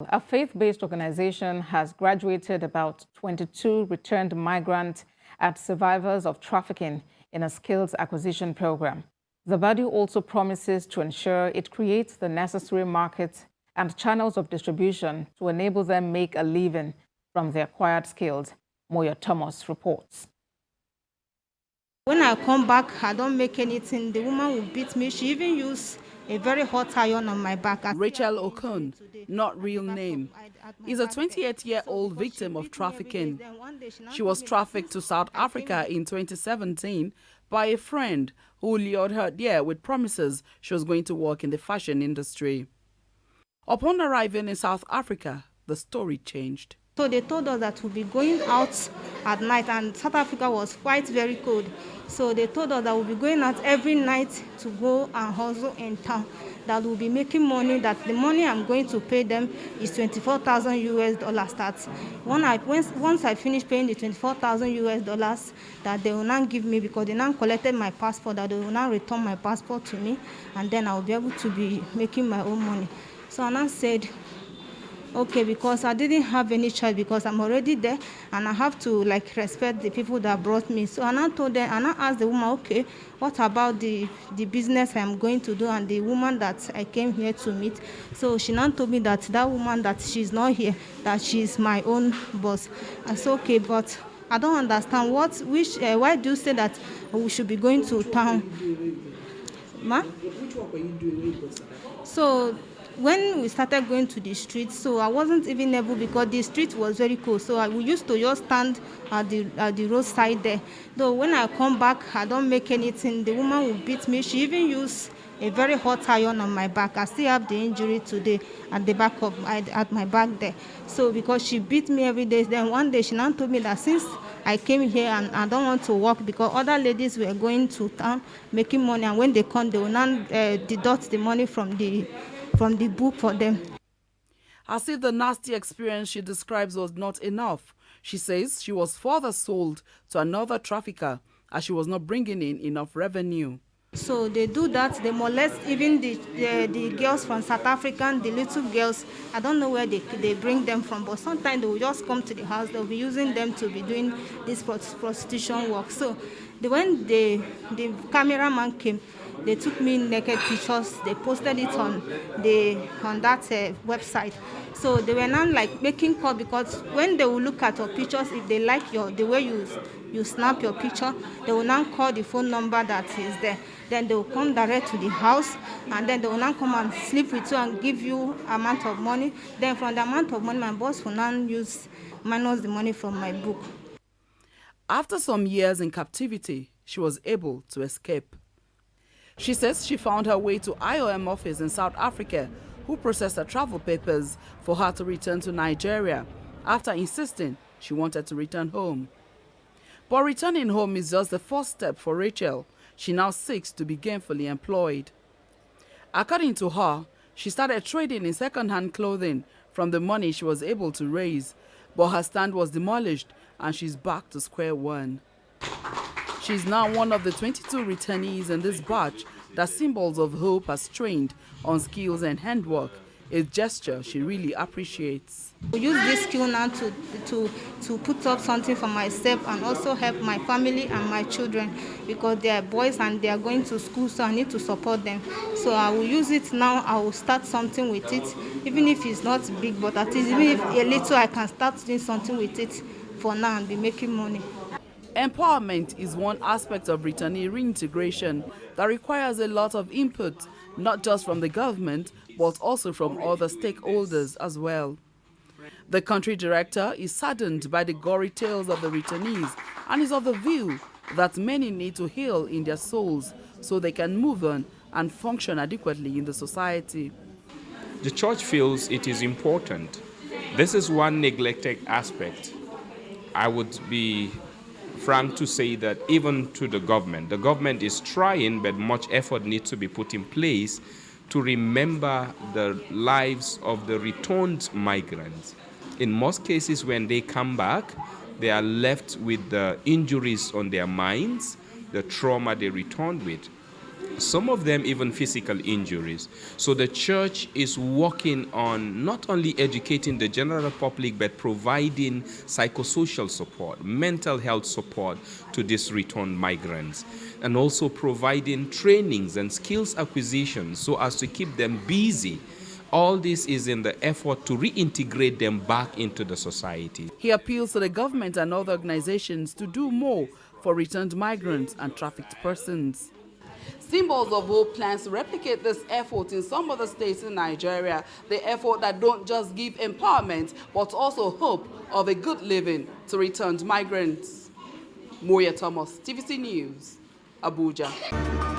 A faith-based organization has graduated about 22 returned migrants and survivors of trafficking in a skills acquisition program. The body also promises to ensure it creates the necessary markets and channels of distribution to enable them make a living from their acquired skills. Moya Thomas reports. When I come back, I don't make anything. The woman will beat me. She even used a very hot iron on my back. Rachel Okon, not real name, is a 28-year-old victim of trafficking. She was trafficked to South Africa in 2017 by a friend who lured her there with promises she was going to work in the fashion industry. Upon arriving in South Africa, the story changed. So they told us that we'll be going out at night, and South Africa was quite very cold. So they told us that we'll be going out every night to go and hustle in town, that we'll be making money, that the money I'm going to pay them is $24,000 That once I finish paying the $24,000, that they will now give me, because they now collected my passport, that they will now return my passport to me, and then I'll be able to be making my own money. So I now said, okay, because I didn't have any choice, because I'm already there and I have to respect the people that brought me. So I now told them, and I asked the woman, okay, what about the business I'm going to do and the woman that I came here to meet? So she now told me that woman, that she's not here, that she's my own boss. I said, okay, but I don't understand why do you say that we should be going to town? Ma? Which work were you doing? So when we started going to the streets, so I wasn't even able, because the street was very cold. So we used to just stand at the roadside there. Though when I come back, I don't make anything. The woman will beat me. She even used a very hot iron on my back. I still have the injury today at the back of at my back there. So because she beat me every day, then one day she now told me that since I came here and I don't want to work, because other ladies were going to town making money, and when they come, they will now deduct the money from the book for them. As if the nasty experience she describes was not enough, she says she was further sold to another trafficker as she was not bringing in enough revenue. So they do that. They molest even the girls from South Africa, the little girls. I don't know where they bring them from, but sometimes they will just come to the house. They'll be using them to be doing this prostitution work. So when the cameraman came, they took me naked pictures. They posted it on that website. So they were now making call, because when they will look at your pictures, if they like the way you snap your picture, they will now call the phone number that is there. Then they will come direct to the house, and then they will now come and sleep with you and give you amount of money. Then from the amount of money, my boss will now minus the money from my book. After some years in captivity, she was able to escape. She says she found her way to IOM office in South Africa, who processed her travel papers for her to return to Nigeria, after insisting she wanted to return home. But returning home is just the first step for Rachel. She now seeks to be gainfully employed. According to her, she started trading in second-hand clothing from the money she was able to raise, but her stand was demolished and she's back to square one. She's now one of the 22 returnees in this batch that Symbols of Hope has trained on skills and handwork, a gesture she really appreciates. We use this skill now to put up something for myself and also help my family and my children, because they are boys and they are going to school, so I need to support them. So I will use it now. I will start something with it, even if it's not big, but at least even if a little, I can start doing something with it for now and be making money. Empowerment is one aspect of returnee reintegration that requires a lot of input, not just from the government, but also from other stakeholders as well. The country director is saddened by the gory tales of the returnees and is of the view that many need to heal in their souls so they can move on and function adequately in the society. The church feels it is important. This is one neglected aspect. I would be frank to say that even to the government is trying, but much effort needs to be put in place to remember the lives of the returned migrants. In most cases, when they come back, they are left with the injuries on their minds, the trauma they returned with. some of them even physical injuries. So the church is working on not only educating the general public, but providing psychosocial support, mental health support to these returned migrants, and also providing trainings and skills acquisition so as to keep them busy. All this is in the effort to reintegrate them back into the society. He appeals to the government and other organizations to do more for returned migrants and trafficked persons. Symbols of Hope plans to replicate this effort in some other states in Nigeria, the effort that don't just give empowerment, but also hope of a good living to returned migrants. Moya Thomas, TVC News, Abuja.